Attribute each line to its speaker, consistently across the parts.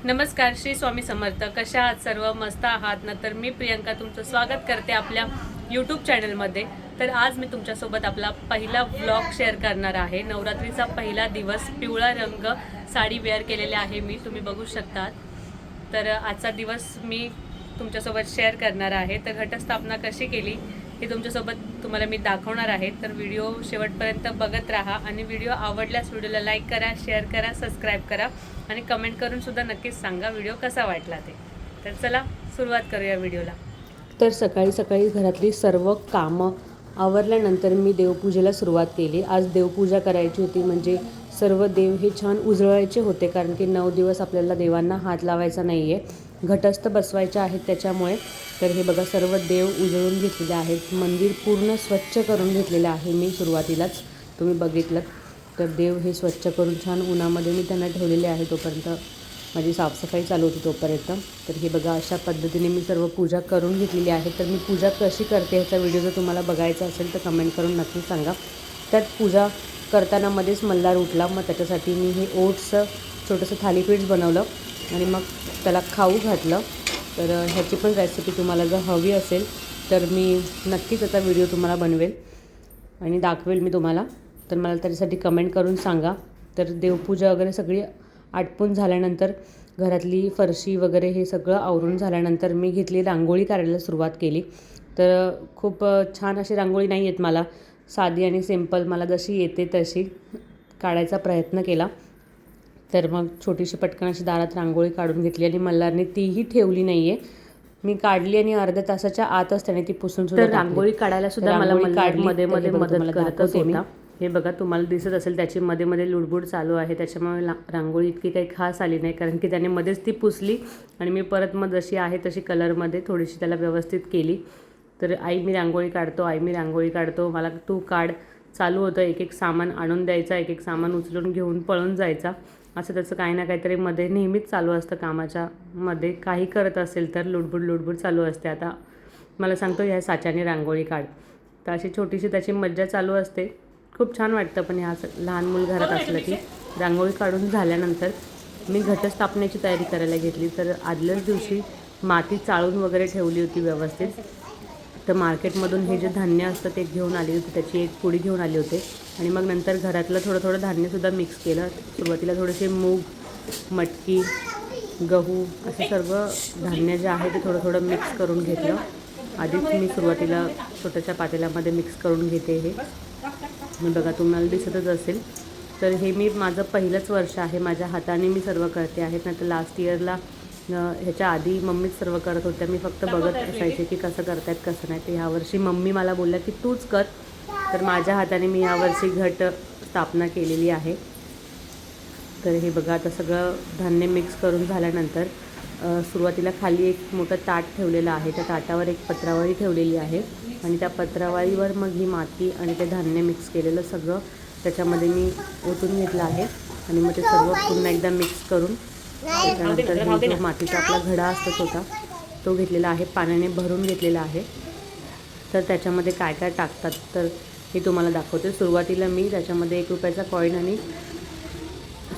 Speaker 1: नमस्कार, श्री स्वामी समर्थ. कशा आहात सर्व? मस्त आहात ना? तर मी प्रियंका तुमचं स्वागत करते आपल्या यूट्यूब चॅनलमध्ये. तर आज मी तुमच्यासोबत आपला पहिला व्लॉग शेअर करणार आहे. नवरात्रीचा पहिला दिवस, पिवळा रंग साडी वेअर केलेले आहे मी, तुम्ही बघू शकतात. तर आजचा दिवस मी तुमच्यासोबत शेअर करणार आहे. तर घटस्थापना कशी केली हे तुम्हाला मी दाखवणार आहे. तर व्हिडिओ शेवटपर्यंत बघत राहा आणि व्हिडिओ आवडल्यास व्हिडिओला लाईक करा, शेअर करा, सबस्क्राईब करा आणि कमेंट करून सुद्धा नक्कीच सांगा व्हिडिओ कसा वाटला ते. तर चला सुरुवात करूया व्हिडिओला.
Speaker 2: तर सकाळी सकाळी घरातली सर्व कामं आवरल्यानंतर मी देवपूजेला सुरुवात केली. आज देवपूजा करायची होती, म्हणजे सर्व देव हे छान उजळवायचे होते, कारण की 9 दिवस आपल्याला देवांना हात लावायचा नाही आहे, घटस्थ बसवायचे आहेत त्याच्यामुळे. तर हे बघा, सर्व देव उजळून घेतलेले आहेत. मंदिर पूर्ण स्वच्छ करून घेतलेलं आहे मी सुरुवातीलाच, तुम्ही बघितलं. तर देव हे स्वच्छ करून छान उन्हामध्ये मी त्यांना ठेवलेले आहे. तोपर्यंत माझी साफसफाई चालू होती तोपर्यंत. तर हे बघा, अशा पद्धतीने मी सर्व पूजा करून घेतलेली आहे. तर मी पूजा कशी करते ह्याचा व्हिडिओ जर तुम्हाला बघायचा असेल तर कमेंट करून नक्की सांगा. त्यात पूजा करताना मध्येच मल्हार उठला, मग त्याच्यासाठी मी हे ओट्सचं छोटंसं थालीपीठ बनवलं आणि मग त्याला खाऊ घातलं. तर ह्याची पण रेसिपी तुम्हाला जर हवी असेल तर मी नक्कीच त्याचा व्हिडिओ तुम्हाला बनवेल आणि दाखवेल मी तुम्हाला. तर मला त्याच्यासाठी कमेंट करून सांगा. तर देवपूजा वगैरे सगळी आटपून झाल्यानंतर, घरातली फरशी वगैरे हे सगळं आवरून झाल्यानंतर मी घेतली रांगोळी काढायला सुरुवात केली. तर खूप छान अशी रांगोळी नाही येत मला, साधी आणि सिंपल मला जशी येते तशी काढायचा प्रयत्न केला. तर मग छोटीशी पटकन अशी दारात रांगोळी काढून घेतली आणि मल्हारने तीही ठेवली नाही आहे. मी काढली आणि अर्ध्या तासाच्या आतच त्याने ती पुसून सुद्धा
Speaker 1: रांगोळी काढायला सुद्धा मला मध्ये मध्ये मदत करत होता.
Speaker 2: हे बघा, तुम्हाला दिसत असेल त्याची मध्ये मध्ये लुडबुड चालू आहे, त्याच्यामुळे रांगोळी इतकी काही खास आली नाही, कारण की त्याने मध्येच ती पुसली आणि मी परत मग जशी आहे तशी कलरमध्ये थोडीशी त्याला व्यवस्थित केली. तर आई मी रांगोळी काढतो, मला तू काढ चालू होतं. एक एक सामान आणून द्यायचा, एक एक सामान उचलून घेऊन पळून जायचा, असं त्याचं काही ना काहीतरी मध्ये नेहमीच चालू असतं. कामाच्या मध्ये काही करत असेल तर लुडबुड चालू असते. आता मला सांगतो ह्या साच्याने रांगोळी काढ, तर अशी छोटीशी त्याची मज्जा चालू असते. खूप छान वाटतं. पण ह्या लहान मूल घरात असलं की रांगोळी काढून झाल्यानंतर मी घटस्थापनेची तयारी करायला घेतली. तर आदल्याच दिवशी माती चाळून वगैरे ठेवली होती व्यवस्थित. तर मार्केटमधून हे जे धान्य असतं ते घेऊन आली होती, त्याची एक पुडी घेऊन आली होते आणि मग नंतर घरातलं थोडं धान्यसुद्धा मिक्स केलं. सुरुवातीला थोडेसे मूग, मटकी, गहू असे सर्व धान्य जे आहे ते थोडं मिक्स करून घेतलं. आधीच मी सुरुवातीला छोट्याशा पातेल्यामध्ये मिक्स करून घेते. हे बघा, तुम्हाला दिसतच असेल. तर हे माझं पहिलंच वर्ष आहे, माझ्या हाताने मी सर्व करते आहेत. नाही तर लास्ट इयरला ह्याच्या आधी मम्मीच सर्व करत होत्या, मी फक्त बघत असायचे की कसं करतायत कसं नाही. तर ह्यावर्षी मम्मी मला बोलल्या की तूच कर. तर माझ्या हाताने मी ह्यावर्षी घट स्थापना केलेली आहे. तर हे बघा, आता सगळं धान्य मिक्स करून झाल्यानंतर सुरुवातीला खाली एक मोठं ताट ठेवलेलं आहे, त्या ताटावर एक पत्रावळी ठेवलेली आहे आणि त्या पत्रावळीवर मग ही माती आणि ते धान्य मिक्स केलेलं सगळं त्याच्यामध्ये मी ओतून घेतलं आहे आणि मग ते सर्व पुन्हा एकदा मिक्स करून त्याच्यानंतर जो मातीचा आपला घडा असतो होता तो घेतलेला आहे, पाण्याने भरून घेतलेला आहे. तर त्याच्यामध्ये काय काय टाकतात तर हे तुम्हाला दाखवते. सुरुवातीला मी त्याच्यामध्ये 1 रुपयाचा कॉईन आणि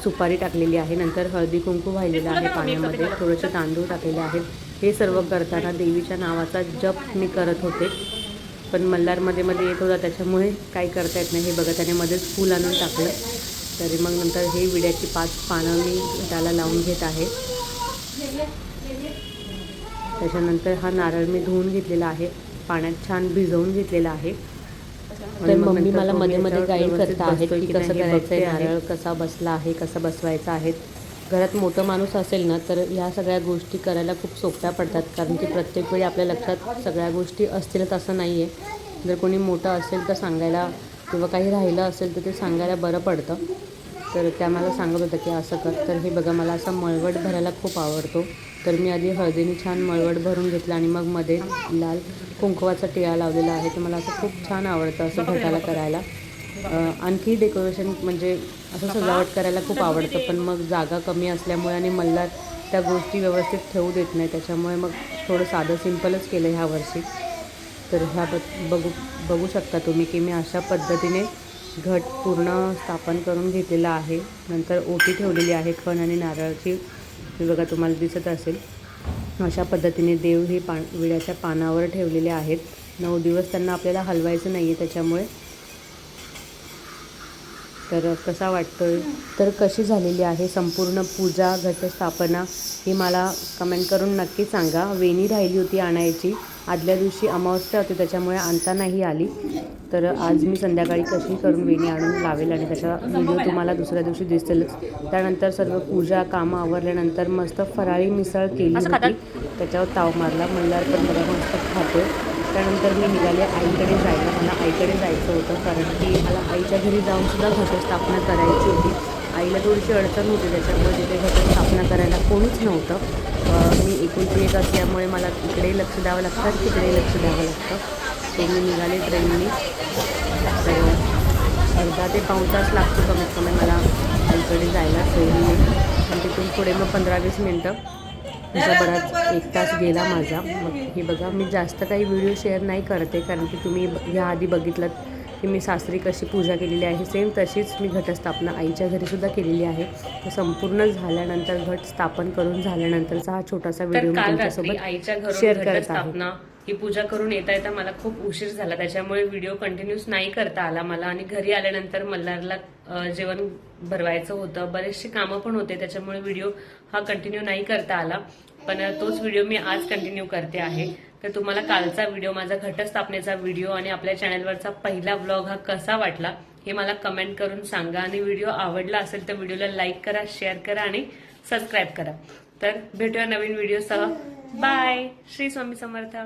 Speaker 2: सुपारी टाकलेली आहे. नंतर हळदी कुंकू वाहिलेलं आहे पाण्यामध्ये, थोडेसे तांदूळ टाकलेले आहेत. हे सर्व करताना देवीच्या नावाचा जप मी करत होते, पण मल्हार मध्ये येत होता त्याच्यामुळे काही करता येत नाही. हे बघा, त्याने मध्येच फूल आणून टाकलं. तरी मग नंतर हे विड्याची 5 पानं मी त्याला लावून घेत आहे. त्याच्यानंतर हा नारळ मी धुवून घेतलेला आहे, पाण्यात छान भिजवून घेतलेला आहे. तर मम्मी मला मध्ये मध्ये गाईड करता आहेत की कसं करायचं आहे, नारळ कसा बसला आहे, कसं बसवायचा आहे. घरात मोठं माणूस असेल ना तर ह्या सगळ्या गोष्टी करायला खूप सोप्या पडतात, कारण की प्रत्येक वेळी आपल्या लक्षात सगळ्या गोष्टी असतीलच असं नाही आहे. जर कोणी मोठं असेल तर सांगायला, किंवा काही राहिलं असेल तर ते सांगायला बरं पडतं. तर त्या मला सांगत होतं की असं कर. तर हे बघा, मला असं मळवट भरायला खूप आवडतो. तर मी आधी हळदीने छान मळवट भरून घेतलं आणि मग मध्ये लाल कुंकवाचा टिळा लावलेला आहे. तर मला असं खूप छान आवडतं असं घटाला करायला. आणखी डेकोरेशन म्हणजे असं सजावट करायला खूप आवडतं, पण मग जागा कमी असल्यामुळे आणि मल्हार त्या गोष्टी व्यवस्थित ठेवू देत नाही, त्याच्यामुळे मग थोडं साधं सिंपलच केलं ह्या वर्षी. तर ह्या बघू शकता तुम्ही की मी अशा पद्धतीने घट पूर्ण स्थापन करून घेतलेला आहे. नंतर ओटी ठेवलेली आहे खण आणि नारळाची. हे बघा तुम्हाला दिसत असेल. अशा पद्धतीने देव हे विड्याच्या पानावर ठेवलेले आहेत. 9 दिवस त्यांना आपल्याला हलवायचं नाही आहे त्याच्यामुळे. तर कसा वाटतोय, तर कशी झालेली आहे संपूर्ण पूजा घटस्थापना ही मला कमेंट करून नक्की सांगा. वेणी राहिली होती आणायची, आदल्या दिवशी अमावस्या होती त्याच्यामुळे आणता नाही आली. तर आज मी संध्याकाळी कशी करून वेणी आणून लावेल आणि त्याचा व्हिडिओ तुम्हाला दुसऱ्या दिवशी दिसेलच. त्यानंतर सर्व पूजा कामं आवरल्यानंतर मस्त फराळी मिसळ केली होती, त्याच्यावर ताव मारला. म्हणल्यावर पण बघा मस्त खातो. त्यानंतर मी निघाले आईकडे जायला. मला आईकडे जायचं होतं कारण की मला आईच्या घरी जाऊनसुद्धा घटस्थापना करायची होती. आईला थोडीशी अडचण होती त्याच्यामुळे तिथे घटस्थापना करायला कोणीच नव्हतं. मी एकुलती एक असल्यामुळे मला इकडे लक्ष द्यावं लागतं, तिकडे लक्ष द्यावं लागतं. तो मी निघाले ट्रेननी. तर अर्धा ते पाऊण तास लागतो कमीत कमी मला आईकडे जायला ट्रेनने. आणि तिथून पुढे मग 15-20 मिनटं असा बराच 1 तास गेला माझा. मग हे बघा मी जास्त काही व्हिडिओ शेअर नाही करते कारण की तुम्ही ह्याआधी बघितलं की मी सासरी कशी पूजा केलेली आहे सेम तशीच मी घटस्थापना आईच्या घरीसुद्धा केलेली आहे. तर संपूर्ण झाल्यानंतर घट स्थापन करून झाल्यानंतरचा हा छोटासा व्हिडिओ मी तुमच्यासोबत
Speaker 1: आईच्या घरून
Speaker 2: शेअर करत आहे.
Speaker 1: घटस्थापना ही पूजा करून येता मला खूप उशीर झाला, त्याच्यामुळे व्हिडिओ कंटिन्यूस नाही करता आला मला. आणि घरी आल्यानंतर मल्हारला जेवण भरवायचं होतं, बरेचसे कामं पण होते, त्याच्यामुळे व्हिडिओ हा कंटिन्यू नाही करता आला. पण तोच व्हिडिओ मी आज कंटिन्यू करते आहे. तर तुम्हाला कालचा व्हिडिओ, माझा घटस्थापनेचा व्हिडिओ आणि आपल्या चॅनलवरचा पहिला व्लॉग हा कसा वाटला हे मला कमेंट करून सांगा. आणि व्हिडिओ आवडला असेल तर व्हिडिओला लाईक करा, शेअर करा आणि सबस्क्राईब करा. तर भेटूया नवीन व्हिडिओसह. बाय. श्री स्वामी समर्थ.